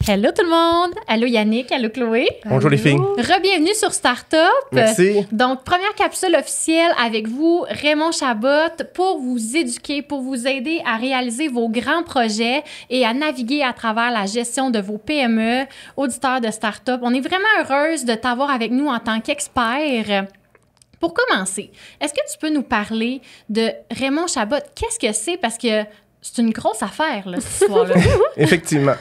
Hello tout le monde! Allô Yannick, allô Chloé. Bonjour les filles. Re-bienvenue sur Startup. Merci. Donc, première capsule officielle avec vous, Raymond Chabot, pour vous éduquer, pour vous aider à réaliser vos grands projets et à naviguer à travers la gestion de vos PME, auditeurs de Startup. On est vraiment heureuse de t'avoir avec nous en tant qu'expert. Pour commencer, est-ce que tu peux nous parler de Raymond Chabot? Qu'est-ce que c'est? Parce que c'est une grosse affaire, là, cette histoire-là. Effectivement.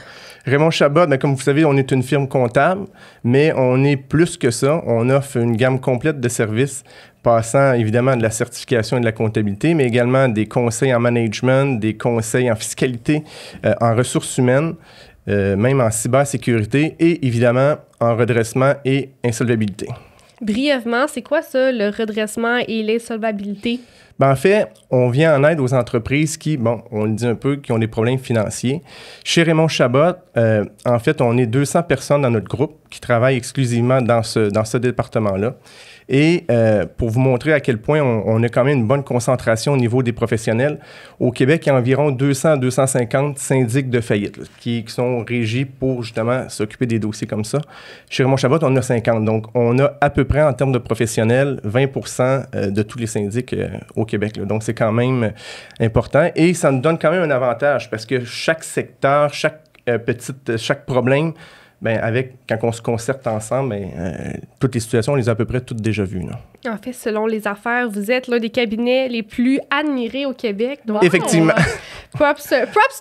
Raymond Chabot, bien, comme vous savez, on est une firme comptable, mais on est plus que ça. On offre une gamme complète de services, passant évidemment de la certification et de la comptabilité, mais également des conseils en management, des conseils en fiscalité, en ressources humaines, même en cybersécurité et évidemment en redressement et insolvabilité. Brièvement, c'est quoi ça, le redressement et l'insolvabilité? Ben, en fait, on vient en aide aux entreprises qui, bon, on le dit un peu, qui ont des problèmes financiers. Chez Raymond Chabot, en fait, on est 200 personnes dans notre groupe qui travaillent exclusivement dans ce département-là. Et pour vous montrer à quel point on a quand même une bonne concentration au niveau des professionnels, au Québec, il y a environ 200 à 250 syndics de faillite là, qui sont régis pour justement s'occuper des dossiers comme ça. Chez Raymond Chabot, on en a 50. Donc, on a à peu près, en termes de professionnels, 20% de tous les syndics au Québec. Là. Donc, c'est quand même important. Et ça nous donne quand même un avantage parce que chaque secteur, chaque problème, bien, quand on se concerte ensemble, toutes les situations, on les a à peu près toutes déjà vues. Là. En fait, selon les affaires, vous êtes l'un des cabinets les plus admirés au Québec. Donc, effectivement. Props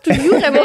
to you, Raymond.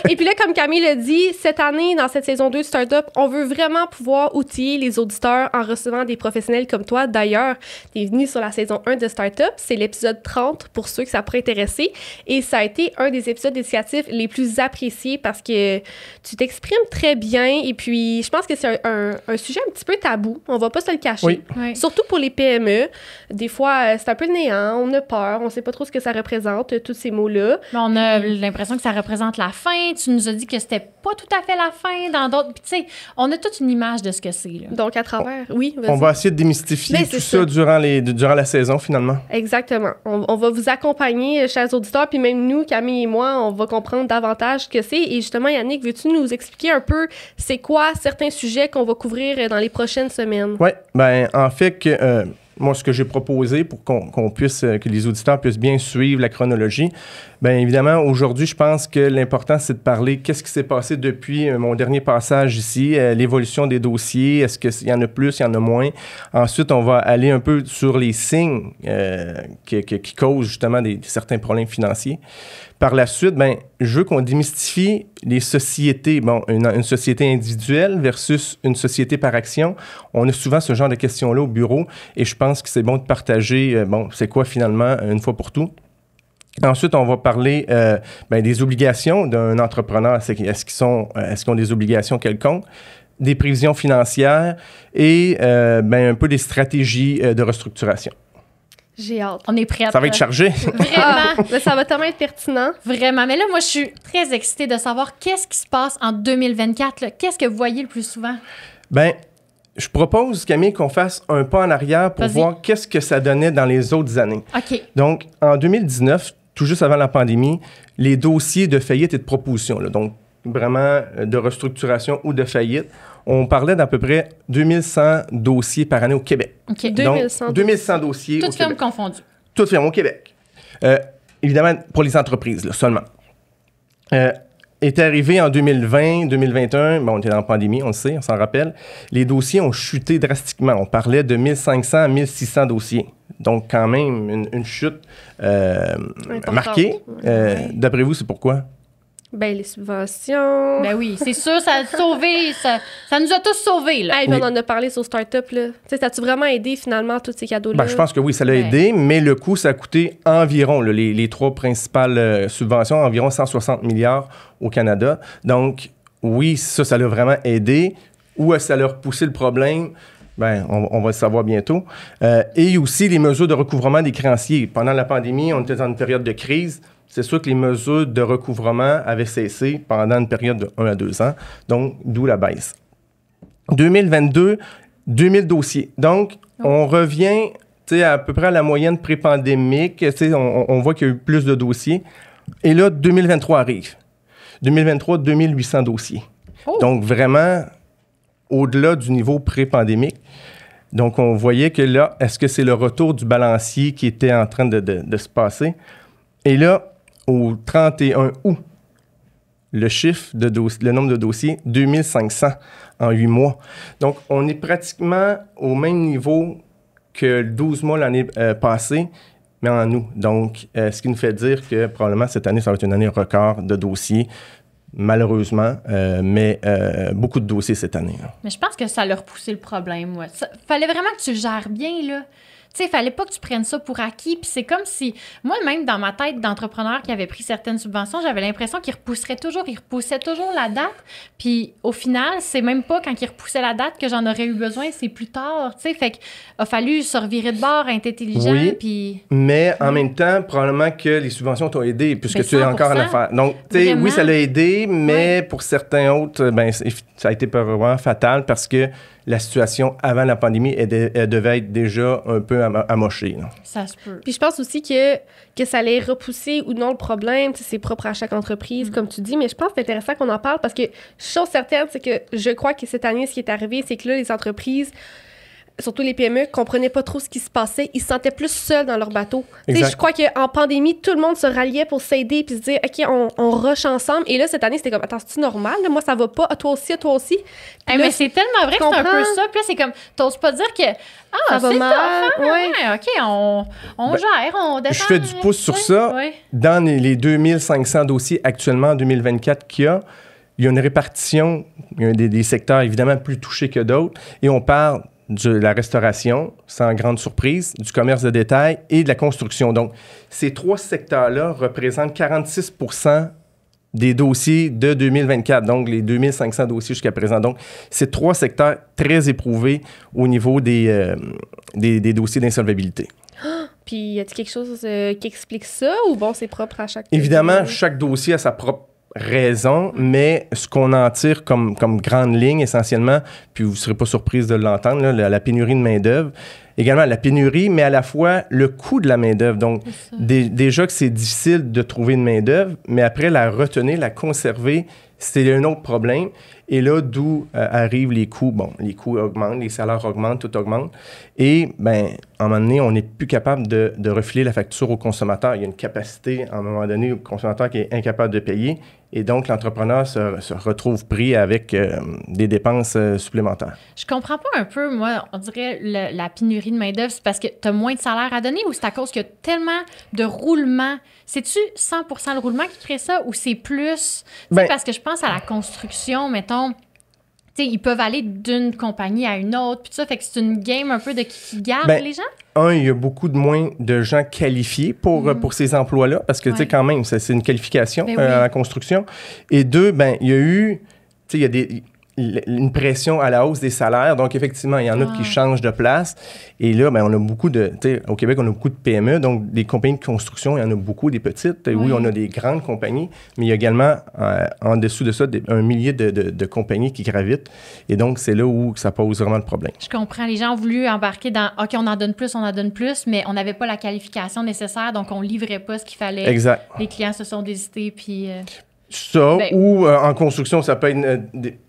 Et puis là, comme Camille l'a dit, cette année, dans cette saison 2 de Startup, on veut vraiment pouvoir outiller les auditeurs en recevant des professionnels comme toi. D'ailleurs, tu es venu sur la saison 1 de Startup. C'est l'épisode 30 pour ceux que ça pourrait intéresser. Et ça a été un des épisodes éducatifs les plus appréciés parce que tu t'exprimes très bien. Et puis, je pense que c'est un sujet un petit peu tabou. On va pas se le cacher. Oui. Oui. Surtout pour les PME. Des fois, c'est un peu le néant. On a peur. On sait pas trop ce que ça représente, tous ces mots-là. Mais on a l'impression que ça représente la fin. Tu nous as dit que c'était pas tout à fait la fin dans d'autres. Puis, tu sais, on a toute une image de ce que c'est. Là. Donc, à travers, oui, vas-y. On va essayer de démystifier Mais tout c'est ça durant la saison, finalement. Exactement. On va vous accompagner, chers auditeurs, puis même nous, Camille et moi, on va comprendre davantage ce que c'est. Et justement, Yannick, veux-tu nous expliquer un peu c'est quoi certains sujets qu'on va couvrir dans les prochaines semaines? Oui, bien, en fait, moi, ce que j'ai proposé pour que les auditeurs puissent bien suivre la chronologie, bien évidemment, aujourd'hui, je pense que l'important, c'est de parler qu'est-ce qui s'est passé depuis mon dernier passage ici, l'évolution des dossiers, est-ce qu'il y en a plus, il y en a moins. Ensuite, on va aller un peu sur les signes qui causent justement certains problèmes financiers. Par la suite, ben, je veux qu'on démystifie les sociétés. Bon, une société individuelle versus une société par action. On a souvent ce genre de questions-là au bureau et je pense que c'est bon de partager, c'est quoi finalement, une fois pour tout. Ensuite, on va parler des obligations d'un entrepreneur. Est-ce qu'ils ont des obligations quelconques? Des prévisions financières et un peu des stratégies de restructuration. J'ai hâte. On est prêts. Ça va être chargé. Vraiment. Ça va tellement être pertinent. Vraiment. Mais là, moi, je suis très excitée de savoir qu'est-ce qui se passe en 2024. Là. Qu'est-ce que vous voyez le plus souvent? Bien, je propose, Camille, qu'on fasse un pas en arrière pour voir qu'est-ce que ça donnait dans les autres années. OK. Donc, en 2019, tout juste avant la pandémie, les dossiers de faillite et de proposition, là, donc vraiment de restructuration ou de faillite, on parlait d'à peu près 2100 dossiers par année au Québec. OK. 2100 dossiers au Québec. Toutes firmes confondues. Toutes firmes au Québec. Évidemment, pour les entreprises, là, seulement. Est arrivé en 2020, 2021, on était dans la pandémie, on le sait, on s'en rappelle, les dossiers ont chuté drastiquement. On parlait de 1500 à 1600 dossiers. Donc, quand même, une chute marquée. D'après vous, c'est pourquoi? Ben, les subventions. Ben oui, c'est sûr, ça a sauvé, ça nous a tous sauvés, là. Hey, on en a parlé sur Startup, là. Tu sais, ça a-tu vraiment aidé, finalement, tous ces cadeaux-là? Ben, je pense que oui, ça l'a aidé, mais le coût, ça a coûté environ, là, les trois principales subventions, environ 160 milliards au Canada. Donc, oui, ça l'a vraiment aidé. Où est-ce que ça leur poussé le problème? Ben, on va le savoir bientôt. Et aussi, les mesures de recouvrement des créanciers. Pendant la pandémie, on était dans une période de crise. C'est sûr que les mesures de recouvrement avaient cessé pendant une période de 1 à 2 ans, donc d'où la baisse. 2022, 2000 dossiers. Donc, on revient à peu près à la moyenne pré-pandémique. On voit qu'il y a eu plus de dossiers. Et là, 2023 arrive. 2023, 2800 dossiers. Oh. Donc, vraiment, au-delà du niveau pré-pandémique. Donc, on voyait que là, est-ce que c'est le retour du balancier qui était en train de se passer? Et là, au 31 août, le nombre de dossiers, 2500 en 8 mois. Donc, on est pratiquement au même niveau que 12 mois l'année passée, mais en août. Donc, ce qui nous fait dire que probablement cette année, ça va être une année record de dossiers, malheureusement, mais beaucoup de dossiers cette année. Là. Mais je pense que ça a repoussé le problème. Ouais. Fallait vraiment que tu le gères bien, là. Tu sais, il fallait pas que tu prennes ça pour acquis. Puis c'est comme si, moi-même, dans ma tête d'entrepreneur qui avait pris certaines subventions, j'avais l'impression qu'il repoussait toujours la date. Puis au final, c'est même pas quand il repoussait la date que j'en aurais eu besoin, c'est plus tard. Tu sais, fait qu'il a fallu se revirer de bord, être intelligent. Oui, puis... mais en même temps, probablement que les subventions t'ont aidé, puisque Ben, tu es encore en 100%. affaires. Donc, tu sais, Vraiment. oui, ça l'a aidé, mais pour certains autres, ben, ça a été vraiment fatal parce que la situation avant la pandémie, elle devait être déjà un peu amochée. Là. Ça se peut. Puis je pense aussi que ça allait repousser ou non le problème. Tu sais, c'est propre à chaque entreprise, comme tu dis. Mais je pense que c'est intéressant qu'on en parle parce que chose certaine, c'est que je crois que cette année, ce qui est arrivé, c'est que là, les entreprises, surtout les PME, comprenaient pas trop ce qui se passait. Ils se sentaient plus seuls dans leur bateau. Tu sais, je crois qu'en pandémie, tout le monde se ralliait pour s'aider puis se dire, OK, on rush ensemble. Et là, cette année, c'était comme, attends, c'est-tu normal? Là, moi, ça va pas. À toi aussi, à toi aussi. Puis là, Mais c'est tellement vrai que c'est un peu ça. Puis là, c'est comme, t'oses pas dire que, ça va c'est mal. tough, hein? Ouais. OK, on gère, on descend. Je fais du pouce sur ça. Ouais. Dans les 2500 dossiers actuellement en 2024 qu'il y a une répartition. Il y a des secteurs évidemment plus touchés que d'autres. Et on parle de la restauration, sans grande surprise, du commerce de détail et de la construction. Donc, ces 3 secteurs-là représentent 46 des dossiers de 2024, donc les 2500 dossiers jusqu'à présent. Donc, c'est 3 secteurs très éprouvés au niveau des dossiers d'insolvabilité. Puis, y a-t-il quelque chose qui explique ça ou bon, c'est propre à chaque... Évidemment, chaque dossier a sa propre raison, mais ce qu'on en tire comme grande ligne essentiellement, puis vous ne serez pas surprise de l'entendre, là, la pénurie de main-d'œuvre, également la pénurie, mais à la fois le coût de la main-d'œuvre. Donc, déjà que c'est difficile de trouver une main-d'œuvre, mais après la retenir, la conserver, c'est un autre problème. Et là, d'où arrivent les coûts. Bon, les coûts augmentent, les salaires augmentent, tout augmente. Et, bien, à un moment donné, on n'est plus capable de refiler la facture au consommateur. Il y a une capacité, à un moment donné, au consommateur qui est incapable de payer. Et donc, l'entrepreneur se retrouve pris avec des dépenses supplémentaires. Je comprends pas un peu, moi, on dirait la pénurie de main-d'œuvre, c'est parce que tu as moins de salaire à donner ou c'est à cause qu'il y a tellement de roulement? C'est-tu 100% le roulement qui crée ça ou c'est plus? Ben, parce que je pense à la construction, mettons. Tu sais, ils peuvent aller d'une compagnie à une autre, puis ça, fait que c'est une game un peu de qui garde les gens? Il y a beaucoup de moins de gens qualifiés pour ces emplois-là, parce que, tu sais, quand même, c'est une qualification à la construction. Et 2, il y a eu, tu sais, il y a une pression à la hausse des salaires. Donc, effectivement, il y en a qui changent de place. Et là, on a beaucoup tu sais, au Québec, on a beaucoup de PME. Donc, des compagnies de construction, il y en a beaucoup, des petites. Oui, on a des grandes compagnies, mais il y a également, en dessous de ça, un millier de compagnies qui gravitent. Et donc, c'est là où ça pose vraiment le problème. Je comprends. Les gens ont voulu embarquer dans « OK, on en donne plus », mais on n'avait pas la qualification nécessaire, donc on ne livrait pas ce qu'il fallait. Exact. Les clients se sont désistés, puis... Ça, ou en construction, ça peut être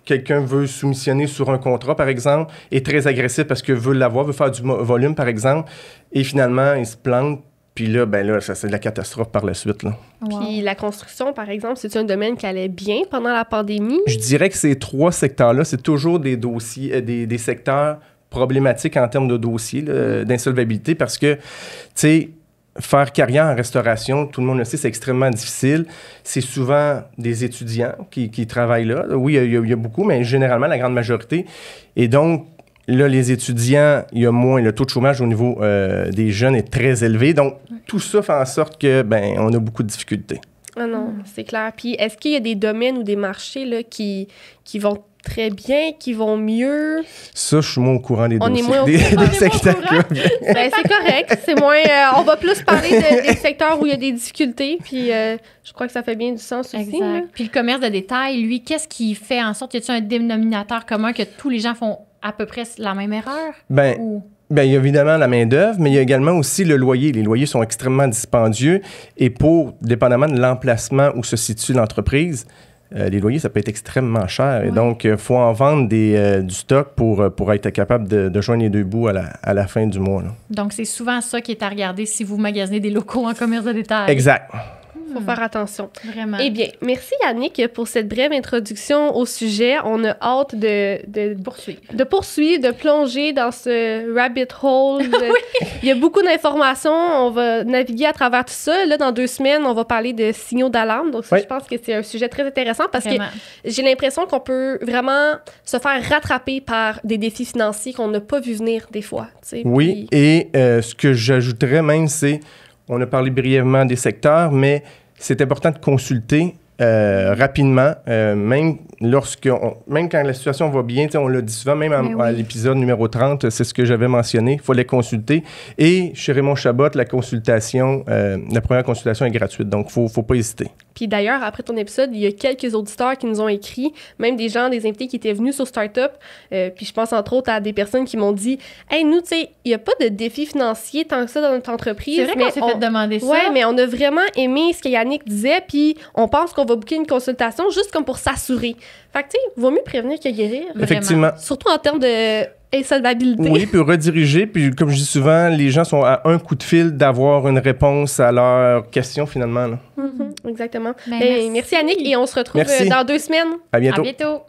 quelqu'un veut soumissionner sur un contrat, par exemple, est très agressif parce que veut l'avoir, veut faire du volume, par exemple, et finalement, il se plante, puis là, ça, c'est de la catastrophe par la suite. Là. Wow. Puis la construction, par exemple, c'est un domaine qui allait bien pendant la pandémie? Je dirais que ces 3 secteurs-là, c'est toujours des dossiers, des secteurs problématiques en termes de dossiers d'insolvabilité parce que, tu sais, faire carrière en restauration, tout le monde le sait, c'est extrêmement difficile. C'est souvent des étudiants qui travaillent là. Oui, il y a beaucoup, mais généralement, la grande majorité. Et donc, là, les étudiants, il y a moins. Le taux de chômage au niveau des jeunes est très élevé. Donc, tout ça fait en sorte que, on a beaucoup de difficultés. Ah non, c'est clair. Puis, est-ce qu'il y a des domaines ou des marchés là, qui vont très bien, qui vont mieux? Ça, je suis moins au courant des dossiers. On est moins au des courant. secteurs. C'est correct. C'est moins... on va plus parler des secteurs où il y a des difficultés. Puis, je crois que ça fait bien du sens aussi. Exact. Là. Puis le commerce de détail, lui, qu'est-ce qui fait en sorte... Y a-t-il un dénominateur commun que tous les gens font à peu près la même erreur? Il y a évidemment la main-d'œuvre, mais il y a également aussi le loyer. Les loyers sont extrêmement dispendieux et dépendamment de l'emplacement où se situe l'entreprise, les loyers, ça peut être extrêmement cher. Ouais. Et donc, il faut en vendre du stock pour être capable de joindre les deux bouts à la fin du mois. Là. Donc, c'est souvent ça qui est à regarder si vous magasinez des locaux en commerce de détail. Exact. Faut faire attention. Vraiment. Eh bien, merci Yannick pour cette brève introduction au sujet. On a hâte de poursuivre, de plonger dans ce rabbit hole. Il y a beaucoup d'informations. On va naviguer à travers tout ça. Là, dans 2 semaines, on va parler de signaux d'alarme. Donc, ça, je pense que c'est un sujet très intéressant parce que j'ai l'impression qu'on peut vraiment se faire rattraper par des défis financiers qu'on n'a pas vu venir des fois. Oui, et ce que j'ajouterais même, c'est, on a parlé brièvement des secteurs, mais c'est important de consulter rapidement, même quand la situation va bien, on l'a dit souvent, même à l'épisode numéro 30, c'est ce que j'avais mentionné, il faut les consulter. Et chez Raymond Chabot, la première consultation est gratuite, donc il ne faut pas hésiter. Puis d'ailleurs, après ton épisode, il y a quelques auditeurs qui nous ont écrit, même des invités qui étaient venus sur Startup. Puis je pense entre autres à des personnes qui m'ont dit « Hey, nous, tu sais, il n'y a pas de défi financier tant que ça dans notre entreprise. » C'est vrai qu'on s'est fait demander ça. Oui, mais on a vraiment aimé ce que Yannick disait, puis on pense qu'on va booker une consultation juste comme pour s'assurer. Fait que, tu sais, vaut mieux prévenir que guérir. Effectivement. Vraiment. Surtout en termes de insolvabilité. Oui, puis rediriger. Puis comme je dis souvent, les gens sont à un coup de fil d'avoir une réponse à leurs questions, finalement. Là. Exactement. Merci Merci Yannick, et on se retrouve Merci. dans 2 semaines. À bientôt. À bientôt.